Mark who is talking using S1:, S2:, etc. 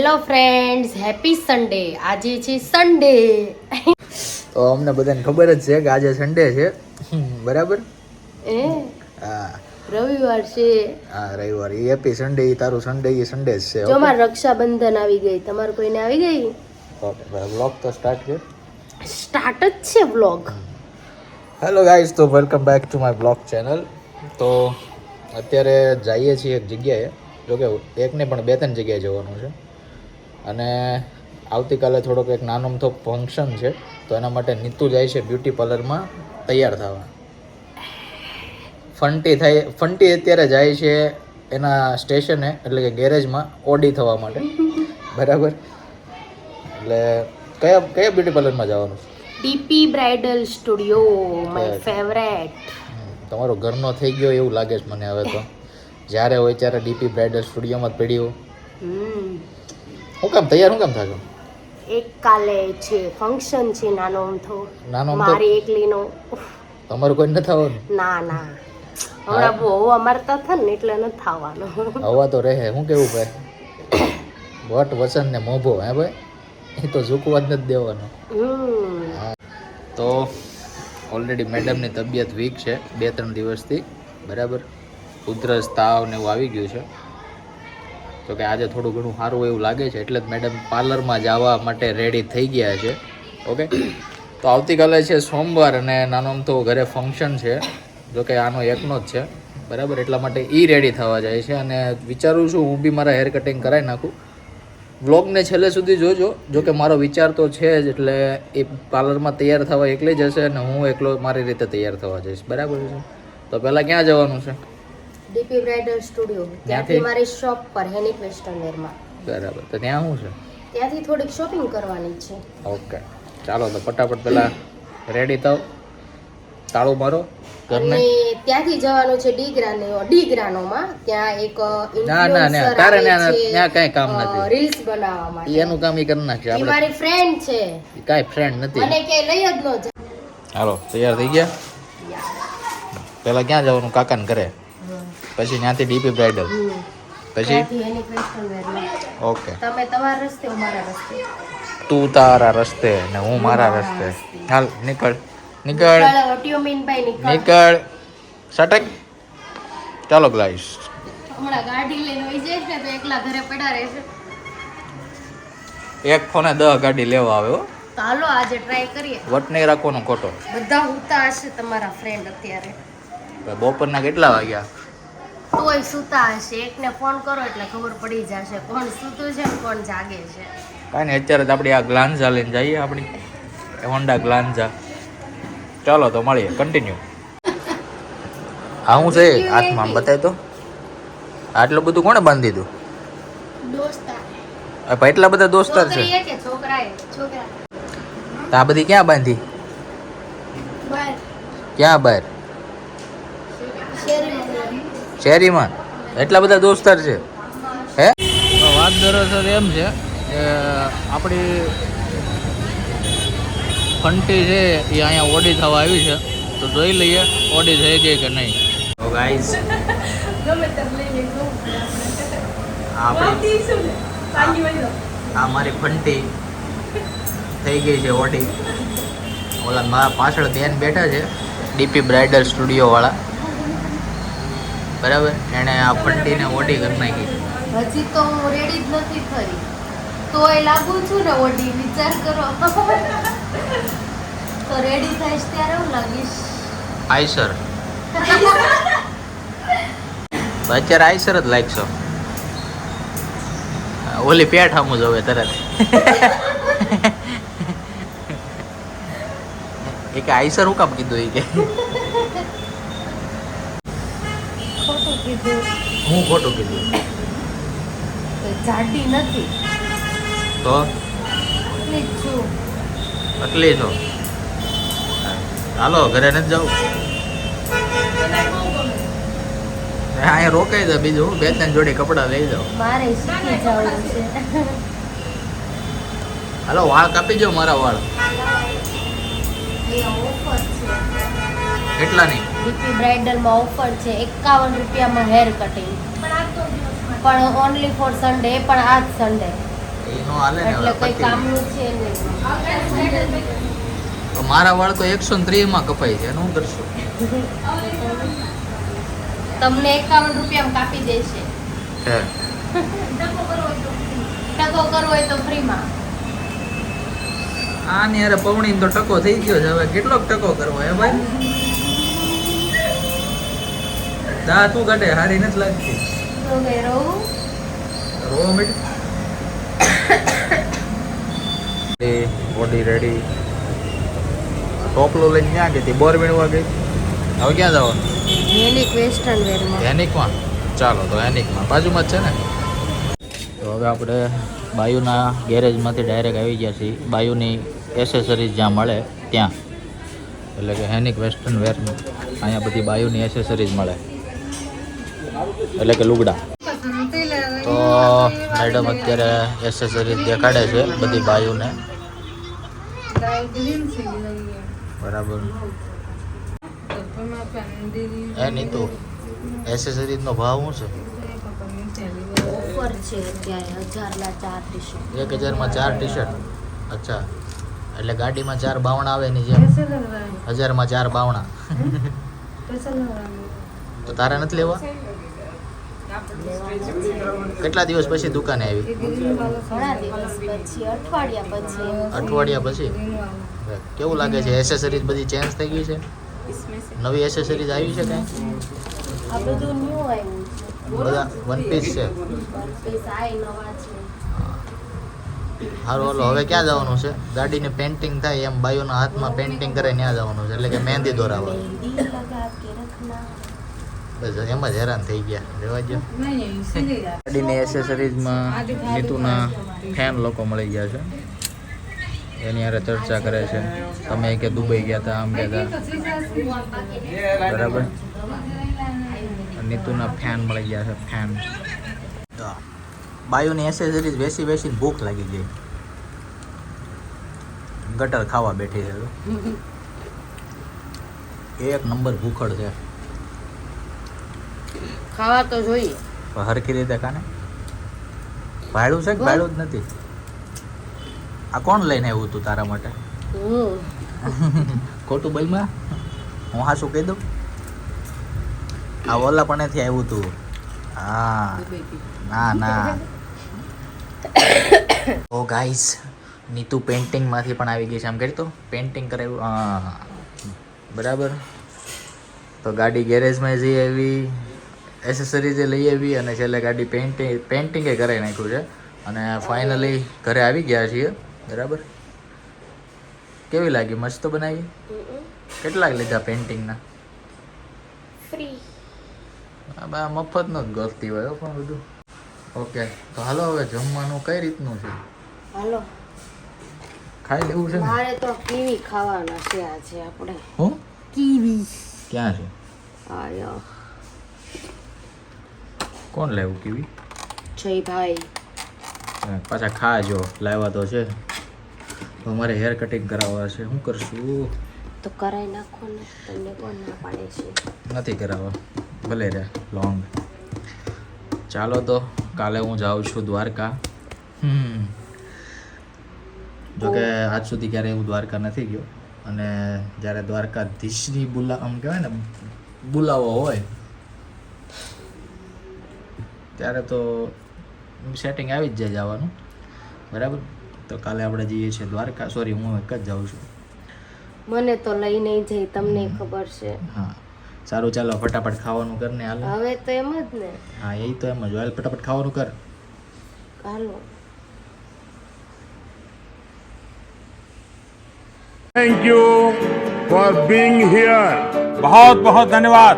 S1: Hello friends, happy Sunday. આજે છે Sunday.
S2: તો અમને બધાને ખબર જ છે કે આજે સન્ડે છે, બરાબર? હા,
S1: રવિવાર છે.
S2: હા રવિવાર. એ હેપી સન્ડે, એ તારું સન્ડે, એ સન્ડે જ છે.
S1: જો માર રક્ષાબંધન આવી ગઈ. તમારું કોઈને આવી ગઈ?
S2: ઓકે, વ્લોગ તો સ્ટાર્ટ કર.
S1: સ્ટાર્ટ જ છે વ્લોગ.
S2: હેલો ગાઈઝ, તો welcome back to my blog channel. તો અત્યારે જઈએ છીએ એક જગ્યાએ, જોકે એક નહીં પણ 2-3 જગ્યાએ જવાનું છે. અને આવતીકાલે થોડોક એક નાનો અમથો ફંક્શન છે, તો એના માટે નીતુ જાય છે બ્યુટી પાર્લરમાં તૈયાર થવા. ફંટી અત્યારે જાય છે એના સ્ટેશને, એટલે કે ગેરેજમાં ઓડી થવા માટે, બરાબર? એટલે કયા બ્યુટી પાર્લરમાં જવાનું છે?
S1: DP bridal studio, my favourite.
S2: તમારો ઘરનો થઈ ગયો એવું લાગે છે મને હવે તો. જ્યારે હોય ત્યારે ડીપી બ્રાઇડલ સ્ટુડિયોમાં જ પડી હું કામ તૈયાર હું કામ થાજો?
S1: એક કાલે છે ફંક્શન છે નાનો અમથો, મારી એકલીનો.
S2: તમારું કોઈ નથી થવાનું?
S1: ના હમણાં બહુ અમારતા થાય ને એટલે નથી થવાનું.
S2: હવા તો રહે. શું કેવું ભાઈ? વટ વસન ને મોભો, હે ભાઈ? એ તો ઝૂકવા જ નથી દેવાનો. તો ઓલરેડી મેડમની તબિયત વીક છે 2-3 દિવસથી, બરાબર? ઉધરસ, તાવ ને એવું આવી ગયું છે. તો કે આજે થોડું ઘણું સારું એવું લાગે છે, એટલે જ મેડમ પાર્લરમાં જવા માટે રેડી થઈ ગયા છે. ઓકે, તો આવતીકાલે છે સોમવાર અને નાનો અમથો ઘરે ફંક્શન છે, જોકે આનો એકનો જ છે, બરાબર? એટલા માટે એ રેડી થવા જાય છે. અને વિચારું છું હું બી મારા હેર કટિંગ કરાવી નાખું. વ્લોગને છેલ્લે સુધી જોજો, જોકે મારો વિચાર તો છે જ. એટલે એ પાર્લરમાં તૈયાર થવા એકલી જશે અને હું એકલો મારી રીતે તૈયાર થવા જઈશ, બરાબર છે? તો પહેલાં ક્યાં જવાનું છે?
S1: DP bridal studio. ત્યાંથી મારી શોપ પર હેનિક વેસ્ટર્ન વેરમાં.
S2: બરાબર. તો ત્યાં શું છે?
S1: ત્યાંથી થોડીક શોપિંગ કરવાની છે.
S2: ઓકે, ચાલો તો ફટાફટ પહેલાં રેડી થાવ, તાળું મારો ઘરને.
S1: ત્યાંથી જવાનું છે ડીગ્રાનોમાં. ત્યાં એક
S2: ના તારે ત્યાં કઈ કામ નથી.
S1: રીલ્સ બનાવવા માટે
S2: એનું કામ ઈ કરી નાખશે.
S1: આપણે મારી ફ્રેન્ડ છે.
S2: કાઈ ફ્રેન્ડ નથી,
S1: મને કે લઈ જ ન જાય.
S2: હાલો તૈયાર થઈ ગયા. પહેલા ક્યાં જવાનું? કાકાને ઘરે, પછી ત્યાંથી ડીપી બ્રાઇડલ, પછી ઓકે.
S1: તમે તમારા રસ્તે, હું મારા રસ્તે.
S2: તું તારા રસ્તે ને હું મારા રસ્તે. હાલ નીકળ સટક. ચાલો ગ્લાઈસ.
S1: હમણાં ગાડી લઈને વઈ જઈશ ને તો એકલા ઘરે પડ્યા રહેશે.
S2: એક ફોને 10 ગાડી લેવા આવે હો.
S1: તો હાલો આજે ટ્રાય કરીએ.
S2: વટ નહીં રાખવાનો ખોટો.
S1: બધા હુતા હશે તમારા ફ્રેન્ડ અત્યારે.
S2: બપોરના કેટલા વાગ્યા?
S1: તોય સુતા હશે. એકને ફોન કરો એટલે ખબર પડી જશે કોણ સૂતું છે ને કોણ જાગે છે.
S2: કાંઈ નહીં, અત્યારે તો આપણે આ ગ્લાન્ઝા લઈને જઈએ, આપણી હોન્ડા ગ્લાન્ઝા. ચાલો તો મળીએ, કન્ટિન્યુ. હા હું છે હાથમાં બતાય તો. આટલું બધું કોણે બાંધી દીધું? દોસ્તાર. એટલા બધા દોસ્તાર છે?
S1: છોકરા.
S2: તો આ બધી ક્યાં બાંધી? ક્યાં બહાર? શેરીમાં. એટલા બધા દોસ્તાર છે હે? વાત દરઅસલ એમ છે કે આપણી ફંટી છે એ અહીંયા ઓડી થવા આવી છે, તો જોઈ લઈએ ઓડી થઈ ગઈ કે નહીં. તો ગાઈસ આ મારી ફંટી થઈ ગઈ છે ઓડી. ઓલા મારા પાછળ બેન બેઠા છે ડીપી બ્રાઇડલ સ્ટુડિયો વાળા, બરાબર? એણે આ ફંટીને ઓડી કરી નાખી.
S1: હજી તો હું રેડી જ નથી થઈ, તોય લાગુ છું ને ઓડી. વિચાર કરો. તો રેડી થઈશ ત્યારે હું લાગીશ
S2: આઈસર. અત્યારે આઈસર જ લાગશો. ઓલી પેટ સામું જોવે તરત. એ કે આઈસર હું કામ કીધું? એ કે હું ખોટું કીધું?
S1: જાડી નથી
S2: તો તકલીફ છો. હાલો ઘરે નથી જવું. અહીંયા રોકાઈ દો, બીજું 2-3 જોડી કપડા લઈ જાઓ.
S1: મારે શીખી જવું છે.
S2: હાલો વાળ કાપી જાઓ, મારા વાળ. કેટલાની?
S1: ડીપી બ્રાઇડલમાં ઓફર છે 51 રૂપિયામાં હેર કટિંગ, પણ ઓનલી ફોર સન્ડે, પણ આજ સન્ડે.
S2: નો હાલે ને
S1: એટલે
S2: હવે
S1: કઈ
S2: પતી
S1: કામનું છે નહીં.
S2: ગયું. મારા વાળ તો 130 માં કપાય છે એનું હું કરશું
S1: તમને 51 રૂપિયામાં કાપી દેશે.
S2: હે
S1: ટકો કરવો હોય તો ફ્રીમાં.
S2: આની યાર પવણી તો ટકો થઈ ગયો છે હવે કેટલોક ટકો કરવો હે ભાઈ દા તું કાઢે હારી નથી લાગતી
S1: તો ગઈ રહું.
S2: રોવા માંડી બોડી રેડી ટોપલો લઈને ક્યાં ગઈ હતી બોર મેળવા ગઈ હવે ક્યાં જવાનું
S1: યુનિક વેસ્ટર્ન વેરમાં.
S2: એનિકમાં ચાલો તો એનિકમાં બાજુમાં જ છે ને તો હવે આપણે બાયુના ગેરેજમાંથી ડાયરેક્ટ આવી ગયા છીએ બાયુની એસેસરીઝ જ્યાં મળે ત્યાં એટલે કે હેનિક વેસ્ટર્ન વેર અહીંયા બધી બાયુની એસેસરીઝ મળે એટલે કે લુગડા તો મેડમ અત્યારે એસેસરીઝ દેખાડે છે બધી બાયુને બરાબર એ નીતુ એસેસરીઝનો ભાવ શું છે
S1: ઓફર છે અત્યારે 1000 ના 4 ટી-શર્ટ.
S2: 1000 માં 4 ટી-શર્ટ અચ્છા એટલે ગાડીમાં 4 બાવણા આવે ની જેમ 1000 માં 4 બાવણા તો તારે નથી લેવા કેટલા દિવસ પછી દુકાને આવી
S1: ઘણા દિવસ પછી
S2: અઠવાડિયા પછી કેવું લાગે છે એસેસરીઝ બધી ચેન્જ થઈ ગઈ છે નવી એસેસરીઝ આવી છે કાંઈ
S1: આ બધું ન્યુ આવ્યું છે.
S2: બધા વન પીસ છે
S1: One piece આ નવા છે.
S2: સારું હાલો હવે ક્યાં જવાનું છે ગાડીની પેન્ટિંગ થાય એમ બાયુના હાથમાં પેન્ટિંગ કરે ત્યાં જવાનું છે એટલે કે મહેંદી દોરાવા
S1: મહેંદી લગા કે રખના.
S2: બસ એમ જ હેરાન થઈ ગયા રેવા દો ગાડીની એસેસરીઝમાં નીતુના ફેન લોકો મળી ગયા છે એની હારે ચર્ચા કરે છે તમે કે દુબઈ ગયા હતા આમ ગયા હતા બરાબર નીતુના ફેન મળી ગયા છે ફેન બાયુની એસેસરીઝ બેસી બેસીને ભૂખ લાગી ગઈ ગટર ખાવા બેઠી છે એક નંબર ભૂખડ છે
S1: ખાવા તો જોઈએ.
S2: પણ હરખી રીતે કાને ભાડું છે કે ભાડું જ નથી આ કોણ લઈને આવ્યું તું તારા માટે ખોટું બોલમાં હું હા શું કહી દઉં આ ઓલા પણ નથી આવ્યું તું હા ના ના ઓ ગાઈસ નીતુ પેઇન્ટિંગમાંથી પણ આવી ગઈ છે આમ કરી તો પેઇન્ટિંગ કરાવ્યું હા બરાબર તો ગાડી ગેરેજમાં જઈ આવી એસેસરીઝ લઈ આવી અને છેલ્લે ગાડી પેઇન્ટિંગે કરાવી નાખ્યું છે અને ફાઇનલી ઘરે આવી ગયા છીએ બરાબર કેવી લાગી મસ્ત બનાવી કેટલા લીધા પેઇન્ટિંગના
S1: ફ્રી.
S2: મફત નો જ ગોતતી હોય પણ બધું ઓકે તો હાલો હવે જમવાનું કઈ રીતનું છે
S1: હાલો
S2: ખાઈ લેવું છે ને
S1: મારે તો કીવી ખાવાના છે આજે આપણે.
S2: હું
S1: કીવી
S2: ક્યાં છે
S1: આયો
S2: કોણ લાવ્યું કીવી
S1: જય ભાઈ.
S2: પાછા ખાજો લાવ્યા તો છે તો અમારે હેર કટિંગ કરાવવા છે શું કરશું
S1: તો કરાઈ નાખો ને તમને કોણ ના પાડે છે.
S2: નથી કરાવવા ભલે રે લોંગ ચાલો તો કાલે હું જાઉં છું દ્વારકા જોકે આજ સુધી ક્યારે હું દ્વારકા નથી ગયો અને જ્યારે દ્વારકાધીશની આમ કહેવાય ને બોલાવો હોય ત્યારે તો સેટિંગ આવી જ જાય જવાનું બરાબર તો કાલે આપણે જઈએ છીએ દ્વારકા સોરી હું એક જ જાઉં છું
S1: મને તો લઈ નહીં જઈ તમને ખબર છે.
S2: હા સારું ચાલો ફટાફટ ખાવાનું કર ને હાલ
S1: હવે તો એમ જ ને.
S2: હા એ તો એમ જ હાલ ફટાફટ ખાવાનું કર
S1: હાલો.
S3: Thank you for being here. बहुत बहुत धन्यवाद.